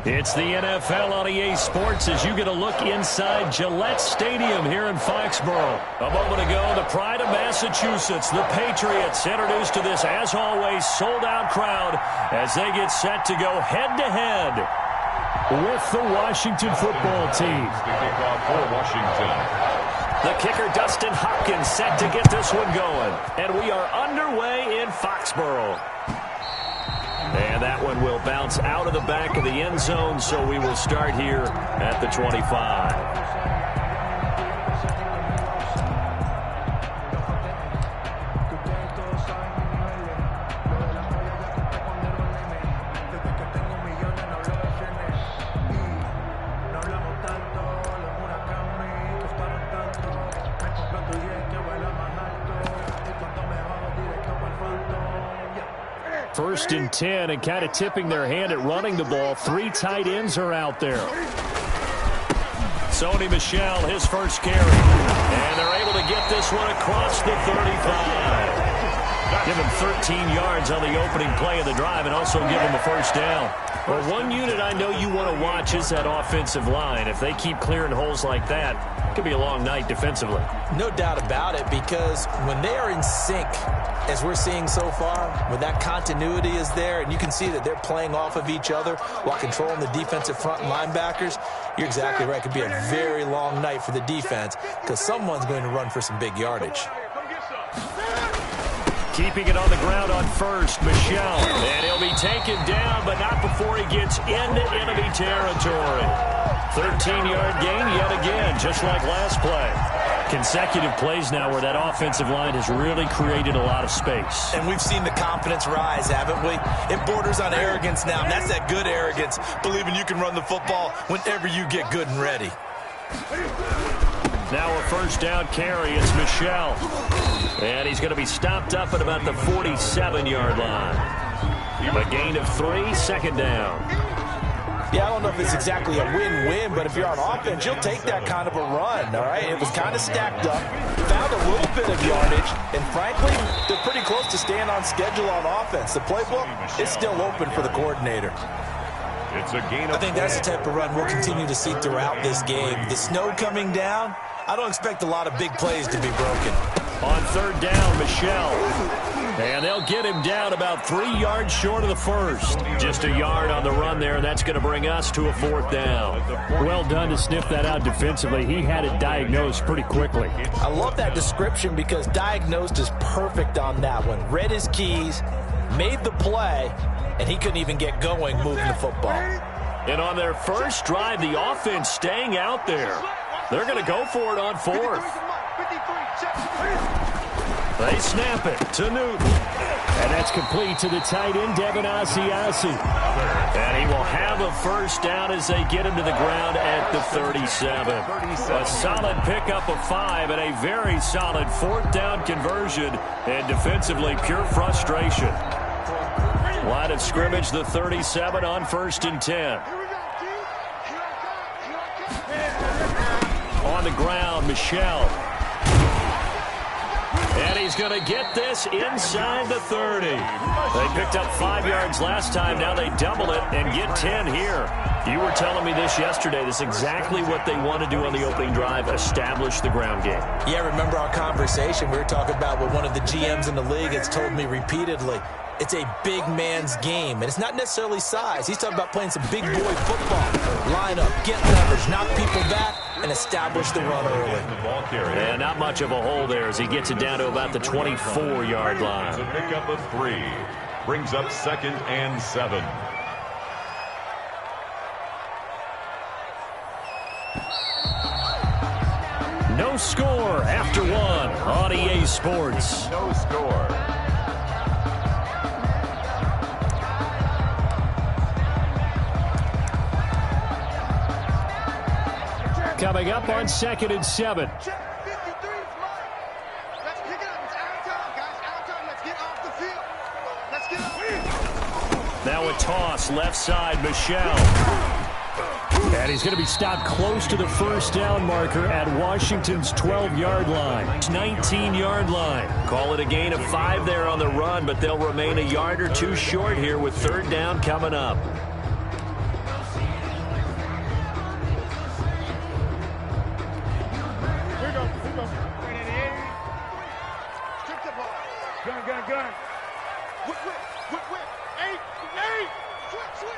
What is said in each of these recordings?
It's the NFL on EA Sports as you get a look inside Gillette Stadium here in Foxborough. A moment ago, the pride of Massachusetts, the Patriots, introduced to this, as always, sold-out crowd as they get set to go head-to-head with the Washington football team. The kickoff for Washington. The kicker, Dustin Hopkins, set to get this one going. And we are underway in Foxborough. And that one will bounce out of the back of the end zone, so we will start here at the 25. First and 10, and kind of tipping their hand at running the ball. Three tight ends are out there. Sony Michel, his first carry. And they're able to get this one across the 35. Give him 13 yards on the opening play of the drive and also give him a first down. Well, one unit I know you want to watch is that offensive line. If they keep clearing holes like that, it could be a long night defensively. No doubt about it, because when they are in sync, as we're seeing so far, when that continuity is there and you can see that they're playing off of each other while controlling the defensive front and linebackers, you're exactly right. It could be a very long night for the defense because someone's going to run for some big yardage. Keeping it on the ground on first, Michel. And he'll be taken down, but not before he gets into enemy territory. 13-yard gain yet again, just like last play. Consecutive plays now where that offensive line has really created a lot of space. And we've seen the confidence rise, haven't we? It borders on arrogance now, and that's that good arrogance, believing you can run the football whenever you get good and ready. Now a first down carry. It's Michel. And he's going to be stopped up at about the 47-yard line. A gain of 3, second down. Yeah, I don't know if it's exactly a win-win, but if you're on offense, you'll take that kind of a run, all right? It was kind of stacked up, found a little bit of yardage, and frankly, they're pretty close to staying on schedule on offense. The playbook is still open for the coordinator. It's a gain of I think that's the type of run we'll continue to see throughout this game. The snow coming down, I don't expect a lot of big plays to be broken. On third down, Michel. And they'll get him down about 3 yards short of the first. Just a yard on the run there, and that's going to bring us to a fourth down. Well done to sniff that out defensively. He had it diagnosed pretty quickly. I love that description because diagnosed is perfect on that one. Read his keys, made the play, and he couldn't even get going moving the football. And on their first drive, the offense staying out there. They're going to go for it on fourth. They snap it to Newton. And that's complete to the tight end, NoAssists. And he will have a first down as they get him to the ground at the 37. A solid pickup of 5 and a very solid fourth down conversion. And defensively, pure frustration. Line of scrimmage, the 37 on first and 10. On the ground, Michel. And he's going to get this inside the 30. They picked up 5 yards last time. Now they double it and get 10 here. You were telling me this yesterday. This is exactly what they want to do on the opening drive, establish the ground game. Yeah, remember our conversation. We were talking about what one of the GMs in the league has told me repeatedly. It's a big man's game, and it's not necessarily size. He's talking about playing some big boy football. Line up, get leverage, knock people back, and establish the run early. And not much of a hole there as he gets it down to about the 24-yard line. It's a pickup of 3. Brings up 2nd and 7. No score after 1 on EA Sports. No score. Coming up on 2nd and 7. Now a toss, left side, Michel. And he's going to be stopped close to the first down marker at Washington's 12-yard line. 19-yard line. Call it a gain of 5 there on the run, but they'll remain a yard or 2 short here with third down coming up. Gun. Whip. Eight. Switch.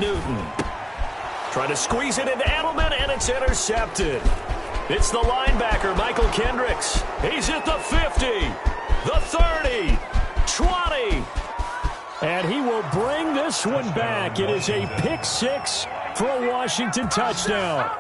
Newton trying to squeeze it into Edelman, and it's intercepted. It's the linebacker, Michael Kendricks. He's at the 50, the 30, 20. And he will bring this one back. It is a pick six for a Washington touchdown.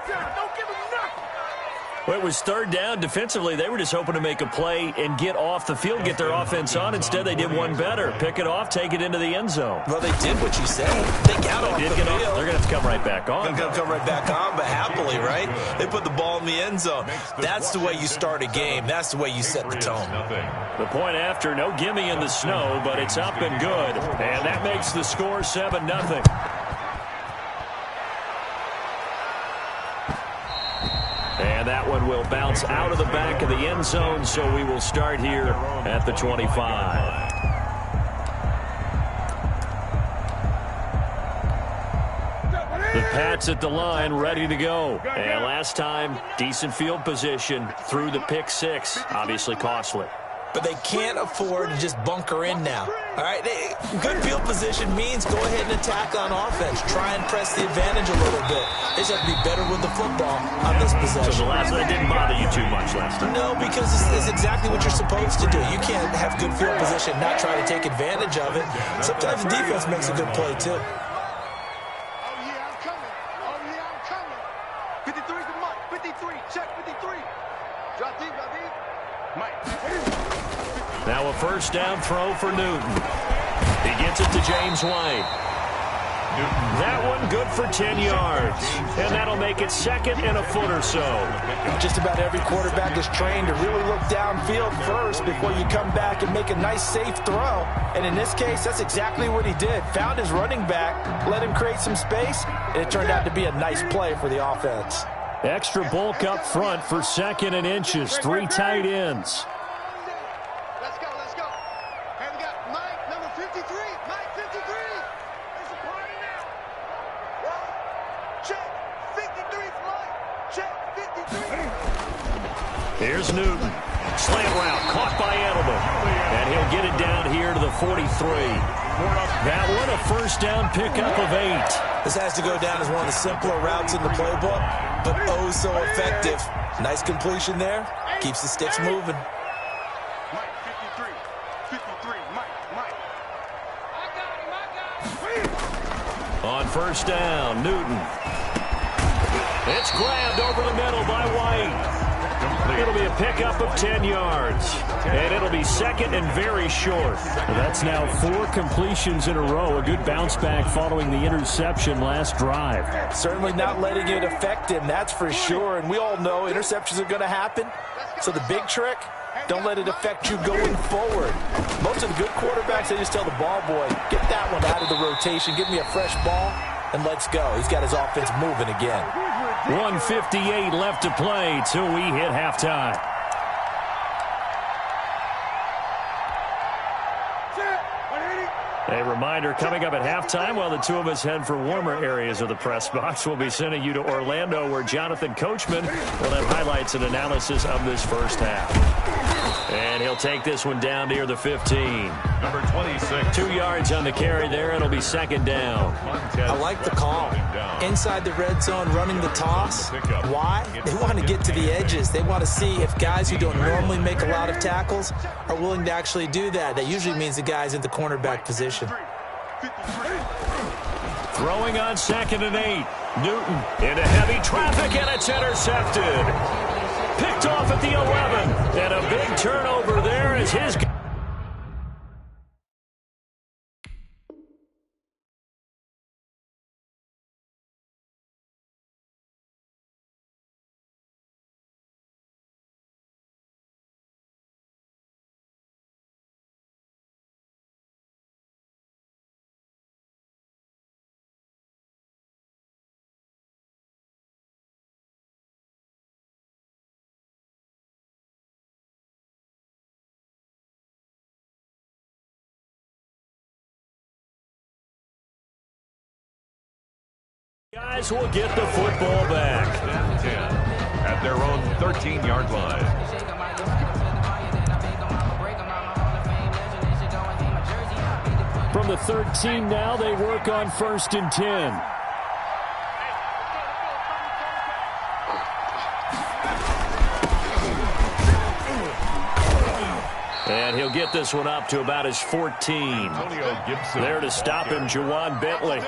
Well, it was third down. Defensively, they were just hoping to make a play and get off the field, get their offense on. Instead, they did one better. Pick it off, take it into the end zone. Well, they did what you said. They got off the field. They're going to have to come right back on. They're going to come right back on, but happily, right? They put the ball in the end zone. That's the way you start a game. That's the way you set the tone. The point after, no gimme in the snow, but it's up and good. And that makes the score 7-0. And that one will bounce out of the back of the end zone, so we will start here at the 25. The Pats at the line, ready to go. And last time, decent field position through the pick six. Obviously costly. But they can't afford to just bunker in now. All right, good field position means go ahead and attack on offense. Try and press the advantage a little bit. They just have to be better with the football on this possession. So the last one didn't bother you too much last time? No, because it's exactly what you're supposed to do. You can't have good field position, not try to take advantage of it. Sometimes the defense makes a good play, too. Oh, yeah, I'm coming. 53 to Mike. 53. Check 53. Drop deep. Mike. Now a first down throw for Newton. He gets it to James White. That one good for 10 yards. And that'll make it second and a foot or so. Just about every quarterback is trained to really look downfield first before you come back and make a nice, safe throw. And in this case, that's exactly what he did. Found his running back, let him create some space, and it turned out to be a nice play for the offense. Extra bulk up front for second and inches. 3 tight ends. Let's go. Hey, we got Mike, number 53. Mike, 53. It's a party now. Check. 53 for Mike. Check. 53. Here's Newton. Slant route caught by Edelman. And he'll get it down here to the 43. That one a first down pickup of 8. This has to go down as one of the simpler routes in the playbook, but oh so effective. Nice completion there. Keeps the sticks moving. Mike, 53. Mike. I got him. On first down, Newton. It's grabbed over the middle by White. It'll be a pickup of 10 yards. And it'll be second and very short. That's now 4 completions in a row. A good bounce back following the interception last drive. Certainly not letting it affect him, that's for sure. And we all know interceptions are going to happen. So the big trick, don't let it affect you going forward. Most of the good quarterbacks, they just tell the ball boy, get that one out of the rotation, give me a fresh ball, and let's go. He's got his offense moving again. 1:58 left to play till we hit halftime. A reminder, coming up at halftime, while the two of us head for warmer areas of the press box, we'll be sending you to Orlando, where Jonathan Coachman will have highlights and analysis of this first half. And he'll take this one down near the 15. Number 26. 2 yards on the carry there. It'll be second down. I like the call. Inside the red zone, running the toss. Why? They want to get to the edges. They want to see if guys who don't normally make a lot of tackles are willing to actually do that. That usually means the guy's in the cornerback position. Throwing on second and 8. Newton into heavy traffic, and it's intercepted. Picked off at the 11. And a big turnover there as his... Guys will get the football back. their own 13-yard line. From the 13 now, they work on 1st and 10. And he'll get this one up to about his 14. There to stop him, Juwan Bentley.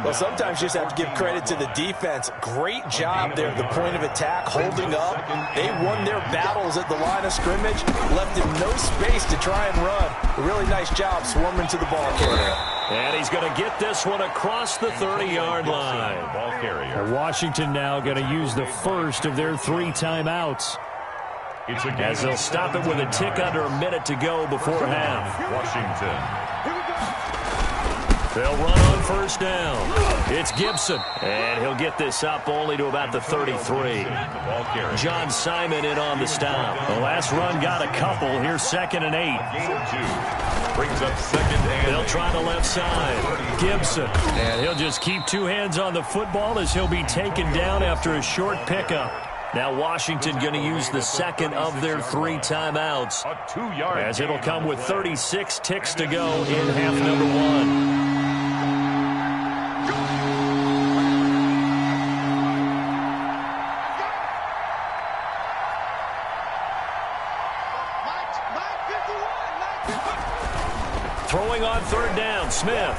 Well, sometimes you just have to give credit to the defense. Great job there at the point of attack, holding up. They won their battles at the line of scrimmage, left him no space to try and run. A really nice job swarming to the ball carrier. And he's going to get this one across the 30-yard line. Washington now going to use the first of their 3 timeouts, as they'll stop it with a tick under a minute to go before half. Washington. They'll run on 1st down. It's Gibson, and he'll get this up only to about the 33. John Simon in on the stop. The last run got a couple. Here's 2nd and 8. Brings up 2nd and 8. They'll try the left side. Gibson, and he'll just keep 2 hands on the football as he'll be taken down after a short pickup. Now Washington going to use the 2nd of their 3 timeouts, as it'll come with 36 ticks to go in half number 1. Throwing on 3rd down, Smith.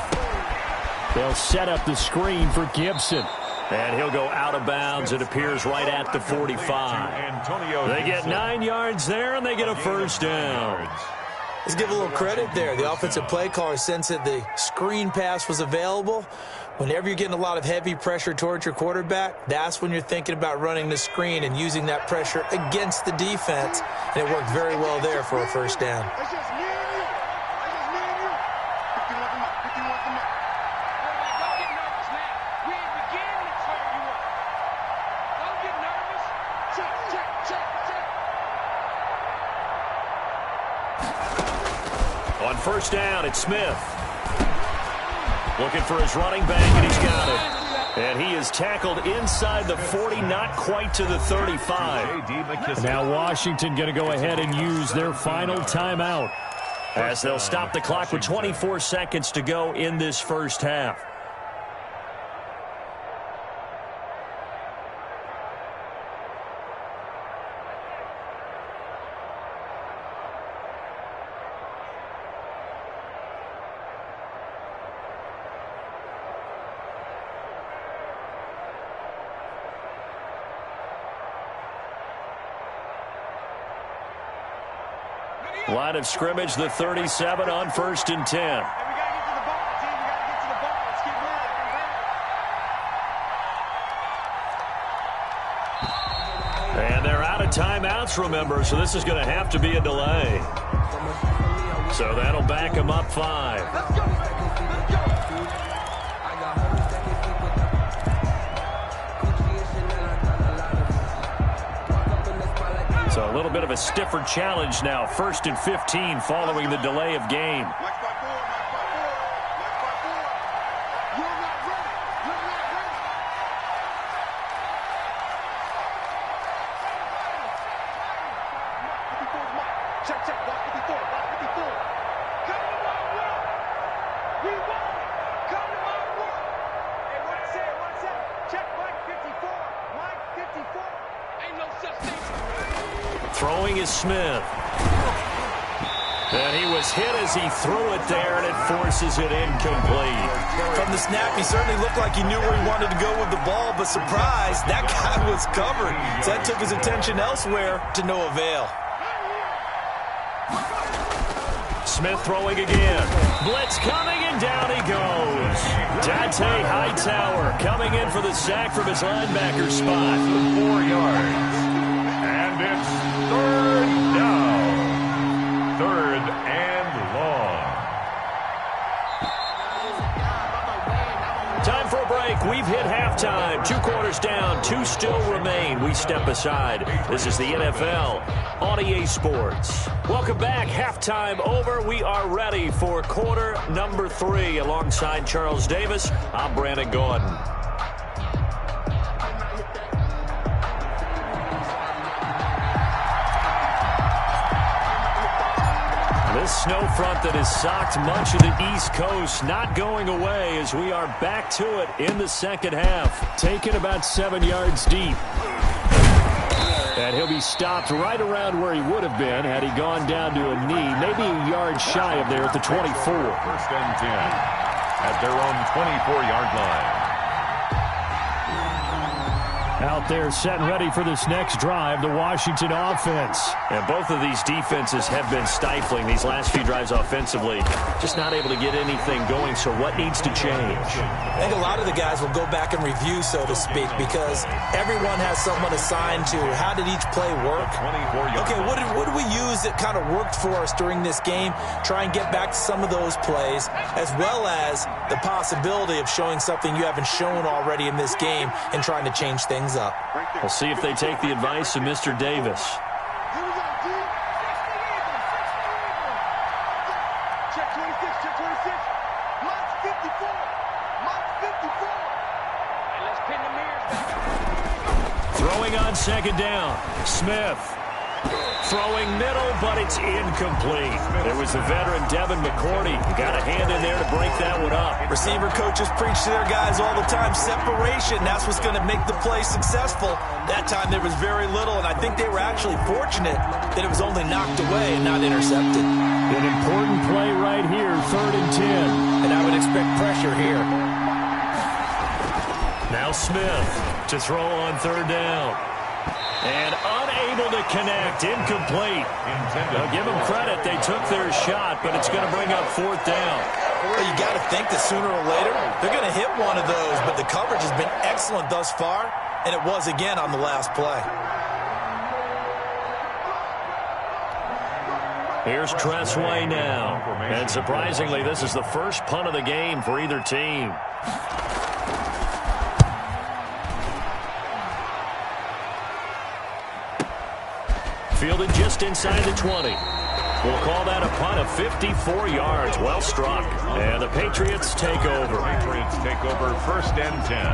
They'll set up the screen for Gibson. And he'll go out of bounds. It appears right at the 45. They get 9 yards there, and they get a 1st down. Let's give a little credit there. The offensive play caller sensed that the screen pass was available. Whenever you're getting a lot of heavy pressure towards your quarterback, that's when you're thinking about running the screen and using that pressure against the defense. And it worked very well there for a 1st down. On 1st down, it's Smith. Looking for his running back, and he's got it. And he is tackled inside the 40, not quite to the 35. Now Washington going to go ahead and use their final timeout, as they'll stop the clock with 24 seconds to go in this 1st half. Line of scrimmage, the 37 on 1st and 10. And they're out of timeouts, remember, so this is going to have to be a delay. So that'll back them up 5. So a little bit of a stiffer challenge now. 1st and 15 following the delay of game. Throwing is Smith. And he was hit as he threw it there, and it forces it incomplete. From the snap, he certainly looked like he knew where he wanted to go with the ball, but surprise, that guy was covered. So that took his attention elsewhere to no avail. Smith throwing again. Blitz coming, and down he goes. Dante Hightower coming in for the sack from his linebacker spot. 4 yards. And it's 3rd down. 3rd and long. Time for a break. We've hit halftime. 2 quarters down. 2 still remain. We step aside. This is the NFL on EA Sports. Welcome back. Halftime over. We are ready for quarter number 3. Alongside Charles Davis, I'm Brandon Gordon. This snow front that has socked much of the East Coast not going away as we are back to it in the second half. Taken about 7 yards deep. And he'll be stopped right around where he would have been had he gone down to a knee, maybe a yard shy of there at the 24. First and 10 at their own 24-yard line. Out there set and ready for this next drive, the Washington offense. And both of these defenses have been stifling these last few drives offensively. Just not able to get anything going, so what needs to change? I think a lot of the guys will go back and review, so to speak, because everyone has someone assigned to how did each play work. Okay, what did we use that kind of worked for us during this game? Try and get back to some of those plays, as well as the possibility of showing something you haven't shown already in this game and trying to change things up. We'll see if they take the advice of Mr. Davis. Check 26, check 26. Mike's 54. Mike's 54. And let's pin the mirrors back. Throwing on second down. Smith. Throwing middle, but it's incomplete. There was the veteran Devin McCourty. Got a hand in there to break that one up. Receiver coaches preach to their guys all the time. Separation, that's what's going to make the play successful. That time there was very little, and I think they were actually fortunate that it was only knocked away and not intercepted. An important play right here, 3rd and 10. And I would expect pressure here. Now Smith to throw on 3rd down. And unable to connect, incomplete. Now give them credit, they took their shot, but it's going to bring up 4th down. Well, you got to think that sooner or later they're going to hit one of those, but the coverage has been excellent thus far, and it was again on the last play. Here's Tressway now. And surprisingly, this is the first punt of the game for either team. Fielded just inside the 20. We'll call that a punt of 54 yards. Well struck. And the Patriots take over. Patriots take over 1st and 10.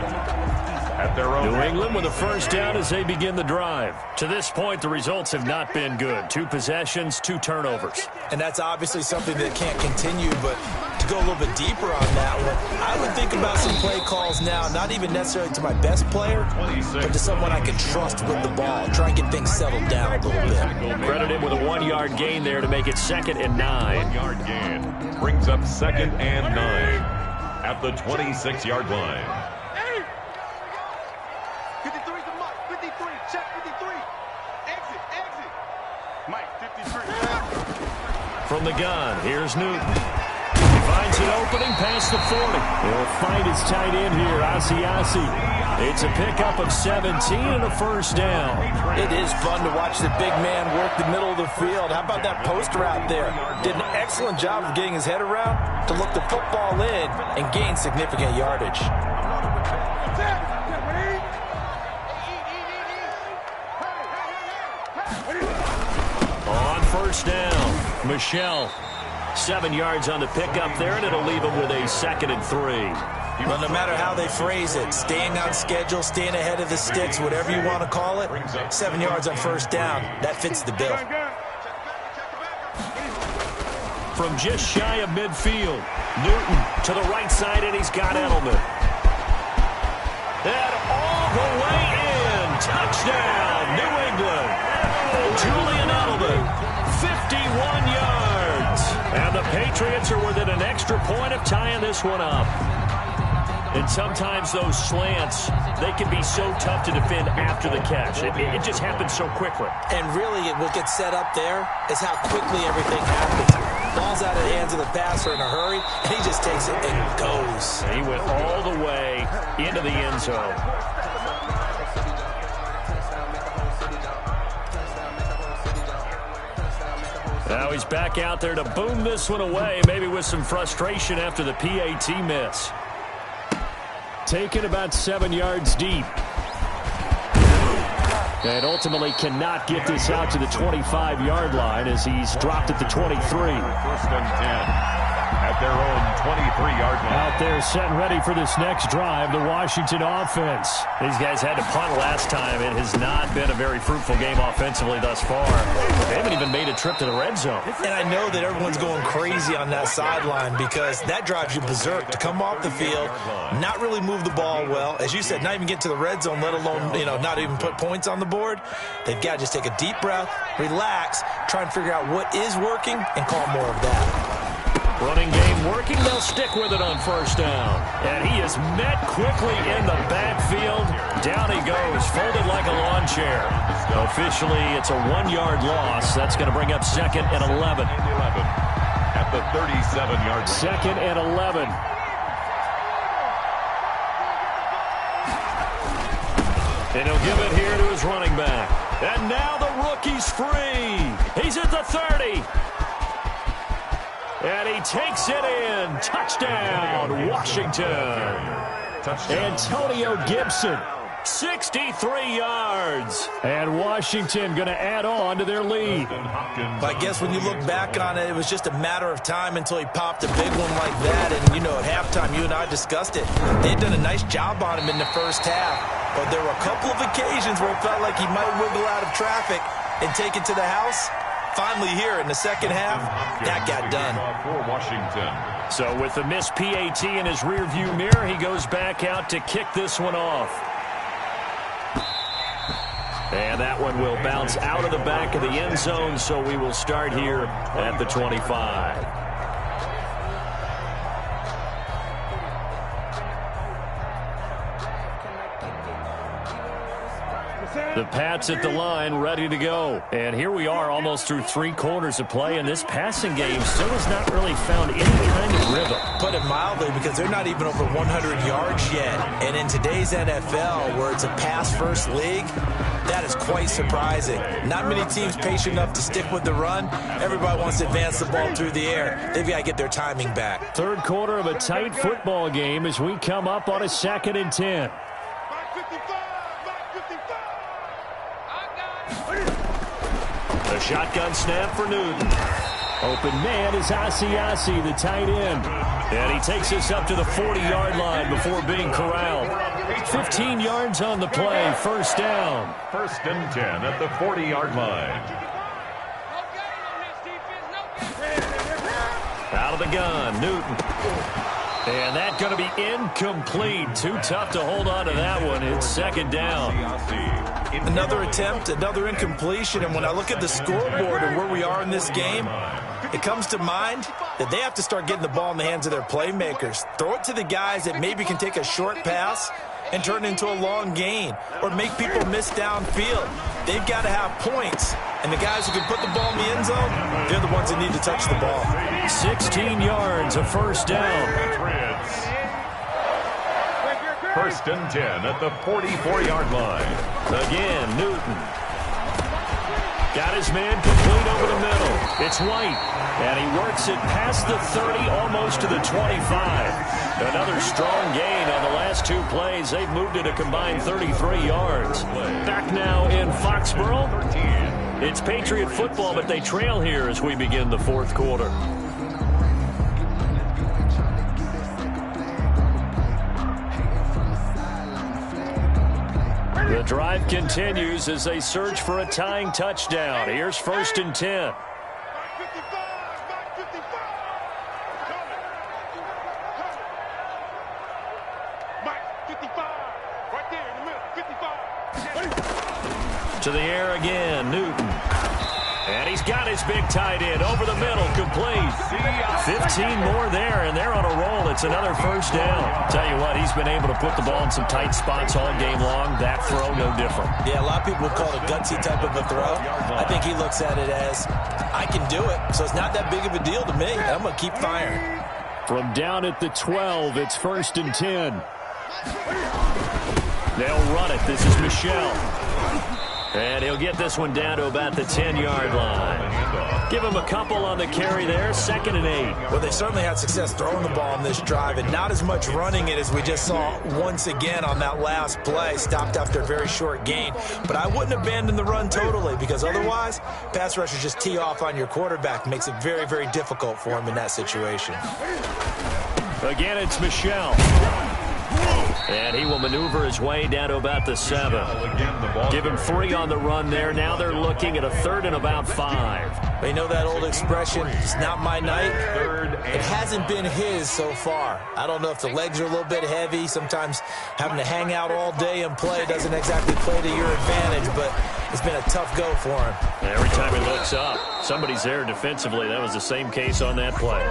At their own. New England with a first down as they begin the drive. To this point, the results have not been good. 2 possessions, 2 turnovers. And that's obviously something that can't continue, but to go a little bit deeper on that one, I would think about some play calls now, not even necessarily to my best player, but to someone I can trust with the ball. Try and get things settled down a little bit. Credit him with a 1-yard gain there to make it 2nd and 9. 1-yard gain brings up 2nd and 9 at the 26-yard line. 53 to Mike. 53. Check 53. Exit. Exit. Mike, 53. From the gun, here's Newton. He finds an opening past the 40. He'll find his tight end here, Asiasi. It's a pickup of 17 and a first down. It is fun to watch the big man work the middle of the field. How about that post route there? Did an excellent job of getting his head around to look the football in and gain significant yardage. On first down, Michelle. 7 yards on the pickup there, and it'll leave him with a 2nd and 3. Well, no matter how they phrase it, staying on schedule, staying ahead of the sticks, whatever you want to call it, 7 yards on first down, that fits the bill. From just shy of midfield, Newton to the right side, and he's got Edelman. And all the way in, touchdown, New England. Julian Edelman, 51 yards. And the Patriots are within an extra point of tying this one up. And sometimes those slants, they can be so tough to defend after the catch. It just happens so quickly. And really, what gets set up there is how quickly everything happens. Ball's out of the hands of the passer in a hurry, and he just takes it and goes. And he went all the way into the end zone. Now he's back out there to boom this one away, maybe with some frustration after the PAT miss. Taken about 7 yards deep. And ultimately cannot get this out to the 25-yard line as he's dropped at the 23. 1st and 10. at their own 23-yard line. Out there setting ready for this next drive, the Washington offense. These guys had to punt last time. It has not been a very fruitful game offensively thus far. They haven't even made a trip to the red zone. And I know that everyone's going crazy on that sideline because that drives you berserk to come off the field, not really move the ball well. As you said, not even get to the red zone, let alone, not even put points on the board. They've got to just take a deep breath, relax, try and figure out what is working, and call more of that. Running game working. They'll stick with it on first down. And he is met quickly in the backfield. Down he goes, folded like a lawn chair. Officially, it's a 1-yard loss. That's going to bring up 2nd and 11. At the 37-yard line. 2nd and 11. And he'll give it here to his running back. And now the rookie's free. He's at the 30. And he takes it in. Touchdown, Washington. Touchdown. Antonio Gibson, 63 yards. And Washington going to add on to their lead. But I guess when you look back on it, it was just a matter of time until he popped a big one like that. And, at halftime, you and I discussed it. They'd done a nice job on him in the first half. But there were a couple of occasions where it felt like he might wiggle out of traffic and take it to the house. Finally here in the second half, that got done. For Washington. So with the missed PAT in his rearview mirror, he goes back out to kick this one off. And that one will bounce out of the back of the end zone, so we will start here at the 25. The Pats at the line, ready to go. And here we are almost through 3 quarters of play, and this passing game still has not really found any kind of rhythm. Put it mildly, because they're not even over 100 yards yet. And in today's NFL, where it's a pass-first league, that is quite surprising. Not many teams patient enough to stick with the run. Everybody wants to advance the ball through the air. They've got to get their timing back. Third quarter of a tight football game as we come up on a 2nd and 10. The shotgun snap for Newton. Open man is Asiasi, the tight end. And he takes us up to the 40-yard line before being corralled. 15 yards on the play, first down. 1st and 10 at the 40-yard line. Out of the gun, Newton. And that's going to be incomplete. Too tough to hold on to that one. It's 2nd down. Another attempt, another incompletion. And when I look at the scoreboard and where we are in this game, it comes to mind that they have to start getting the ball in the hands of their playmakers. Throw it to the guys that maybe can take a short pass and turn it into a long gain or make people miss downfield. They've got to have points. And the guys who can put the ball in the end zone, they're the ones that need to touch the ball. 16 yards, a first down. 1st and 10 at the 44-yard line. Again, Newton. Got his man complete over the middle. It's White. And he works it past the 30, almost to the 25. Another strong gain on the last 2 plays. They've moved it a combined 33 yards. Back now in Foxborough. It's Patriot football, but they trail here as we begin the 4th quarter. The drive continues as they search for a tying touchdown. Here's 1st and 10. To the air again, Newton. And he's got his big tight end over the middle, complete. 15 more there, and they're on a roll. It's another first down. Tell you what, he's been able to put the ball in some tight spots all game long. That throw, no different. Yeah, a lot of people would call it a gutsy type of a throw. I think he looks at it as, I can do it, so it's not that big of a deal to me. I'm going to keep firing. From down at the 12, it's 1st and 10. They'll run it. This is Michel. And he'll get this one down to about the 10-yard line. Give him a couple on the carry there, 2nd and 8. Well, they certainly had success throwing the ball on this drive, and not as much running it as we just saw once again on that last play. Stopped after a very short gain. But I wouldn't abandon the run totally, because otherwise, pass rushers just tee off on your quarterback. Makes it very, very difficult for him in that situation. Again, it's Michel. And he will maneuver his way down to about the 7. Give him 3 on the run there. Now they're looking at a 3rd and about 5. They know that old expression, it's not my night. It hasn't been his so far. I don't know if the legs are a little bit heavy. Sometimes having to hang out all day and play doesn't exactly play to your advantage, but it's been a tough go for him. Every time he looks up, somebody's there defensively. That was the same case on that play.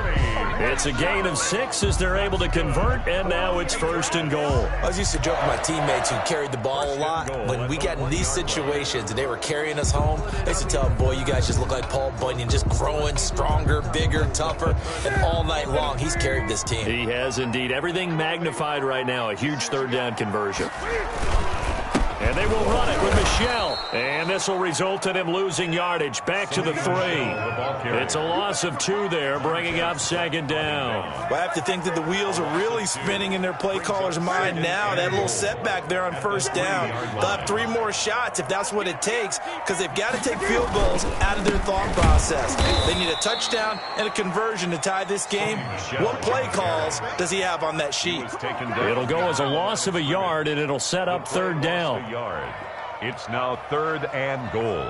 It's a gain of 6 as they're able to convert, and now it's 1st and goal. I was used to joke with my teammates who carried the ball a lot. When we got in these situations and they were carrying us home, I used to tell them, boy, you guys just look like Paul Bunyan, just growing stronger, bigger, tougher, and all night long he's carried this team. He has indeed. Everything magnified right now. A huge 3rd down conversion. And they will run it with Michel. And this will result in him losing yardage. Back to the 3. It's a loss of 2 there, bringing up 2nd down. Well, I have to think that the wheels are really spinning in their play caller's mind now. That little setback there on 1st down. They'll have 3 more shots if that's what it takes, because they've got to take field goals out of their thought process. They need a touchdown and a conversion to tie this game. What play calls does he have on that sheet? It'll go as a loss of a yard, and it'll set up 3rd down. It's now 3rd and goal.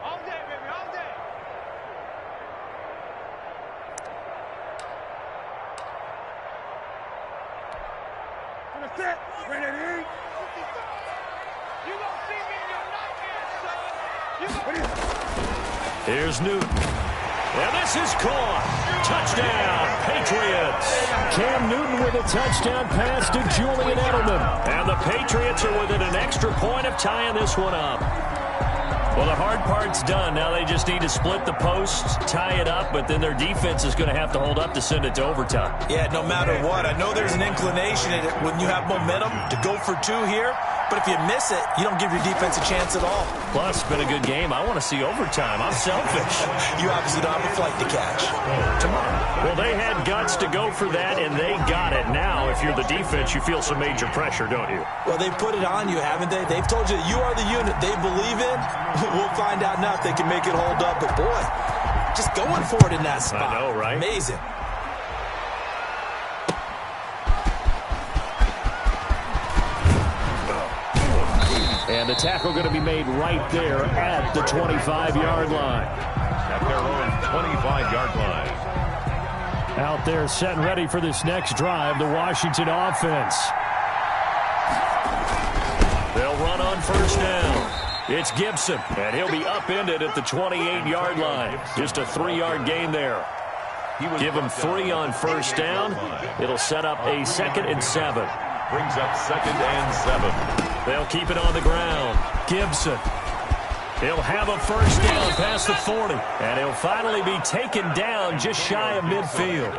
All day, baby, all day. Set. Ready to eat. You gonna see me in your nightmare, son. Here's Newton. And this is caught. Touchdown, Patriots. Cam Newton with a touchdown pass to Julian Edelman. And the Patriots are within an extra point of tying this one up. Well, the hard part's done. Now they just need to split the posts, tie it up, but then their defense is going to have to hold up to send it to overtime. Yeah, no matter what. I know there's an inclination in it when you have momentum to go for 2 here, but if you miss it, you don't give your defense a chance at all. Plus, it's been a good game. I want to see overtime. I'm selfish. You obviously don't have a flight to catch. Tomorrow. Well, they had guts to go for that, and they got it. Now, if you're the defense, you feel some major pressure, don't you? Well, they put it on you, haven't they? They've told you that you are the unit they believe in. We'll find out now if they can make it hold up. But, boy, just going for it in that spot. I know, right? Amazing. And the tackle going to be made right there at the 25-yard line. At their own 25-yard line. Out there set and ready for this next drive, the Washington offense. They'll run on 1st down. It's Gibson, and he'll be upended at the 28-yard line. Just a 3-yard gain there. Give him 3 on 1st down. It'll set up a 2nd and 7. Brings up 2nd and 7. They'll keep it on the ground. Gibson. He'll have a 1st down past the 40. And he'll finally be taken down just shy of midfield.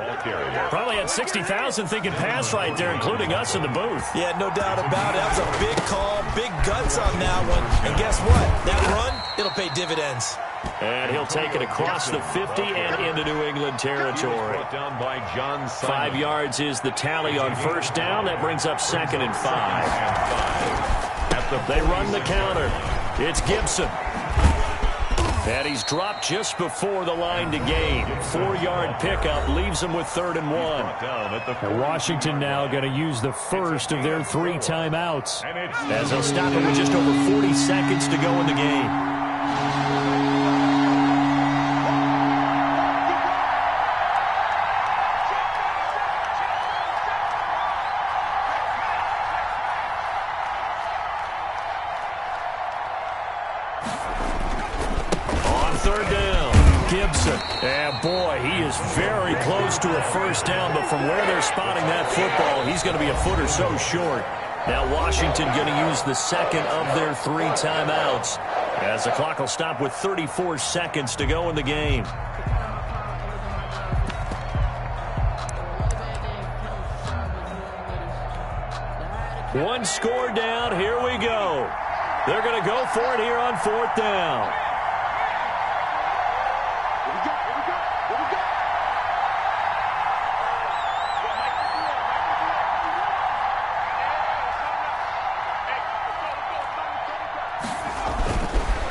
Probably had 60,000 thinking pass right there, including us in the booth. Yeah, no doubt about it. That was a big call, big guts on that one. And guess what? That run, it'll pay dividends. And he'll take it across the 50 and into New England territory. Down by John 5 yards is the tally on 1st down. That brings up 2nd and 5. They run the counter. It's Gibson. And he's dropped just before the line to gain. 4-yard pickup leaves him with 3rd and 1. And Washington now going to use the first of their 3 timeouts, as they'll stop it with just over 40 seconds to go in the game. And boy, he is very close to a 1st down, but from where they're spotting that football, he's going to be a foot or so short. Now Washington going to use the second of their 3 timeouts, as the clock will stop with 34 seconds to go in the game. One score down. Here we go. They're going to go for it here on 4th down.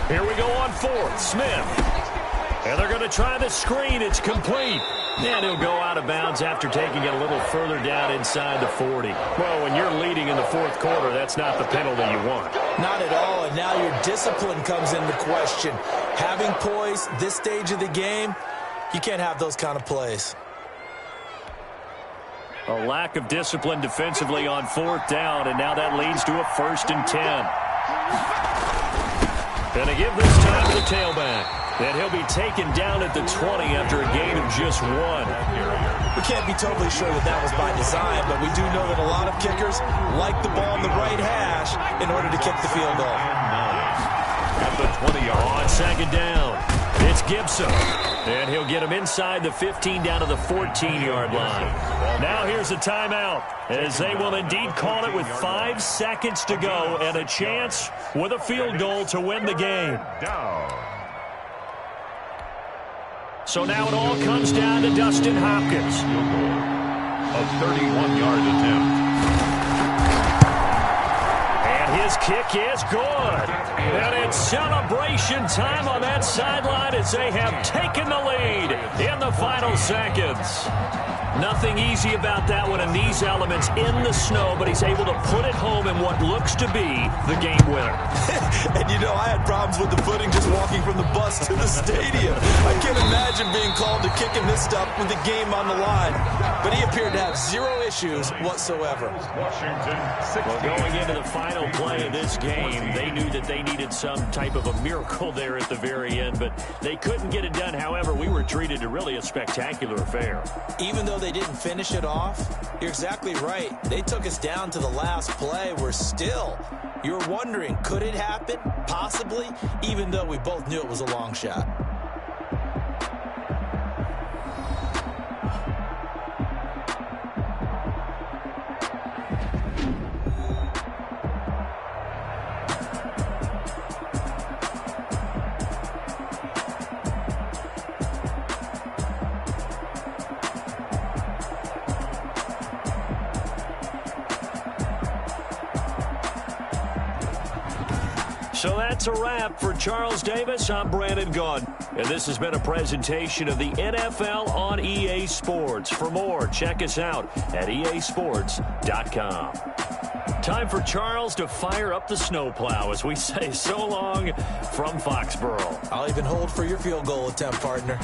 Here we go on 4th. Smith. And they're going to try the screen. It's complete. And he'll go out of bounds after taking it a little further down inside the 40. Well, when you're leading in the 4th quarter, that's not the penalty you want. Not at all, and now your discipline comes into question. Having poise this stage of the game, you can't have those kind of plays. A lack of discipline defensively on 4th down, and now that leads to a 1st and 10. Going to give this time to the tailback. And he'll be taken down at the 20 after a gain of just 1. We can't be totally sure that was by design, but we do know that a lot of kickers like the ball in the right hash in order to kick the field goal. At the 20-yard on 2nd down, it's Gibson. And he'll get him inside the 15 down to the 14-yard line. Now here's a timeout, as they will indeed call it with 5 seconds to go and a chance with a field goal to win the game. So now it all comes down to Dustin Hopkins. A 31-yard attempt. And his kick is good. And it's celebration time on that sideline as they have taken the lead in the final seconds. Nothing easy about that one in these elements in the snow, but he's able to put it home in what looks to be the game winner. And you know, I had problems with the footing just walking from the bus to the stadium. I can't imagine being called to kicking this stuff with the game on the line. But he appeared to have 0 issues whatsoever. Well, going into the final play of this game, they knew that they needed some type of a miracle there at the very end, but they couldn't get it done. However, we were treated to really a spectacular affair. Even though they didn't finish it off, you're exactly right. They took us down to the last play. We're still, you're wondering, could it happen? Possibly, even though we both knew it was a long shot. So that's a wrap for Charles Davis. I'm Brandon Gaudin, and this has been a presentation of the NFL on EA Sports. For more, check us out at easports.com. Time for Charles to fire up the snowplow as we say so long from Foxborough. I'll even hold for your field goal attempt, partner.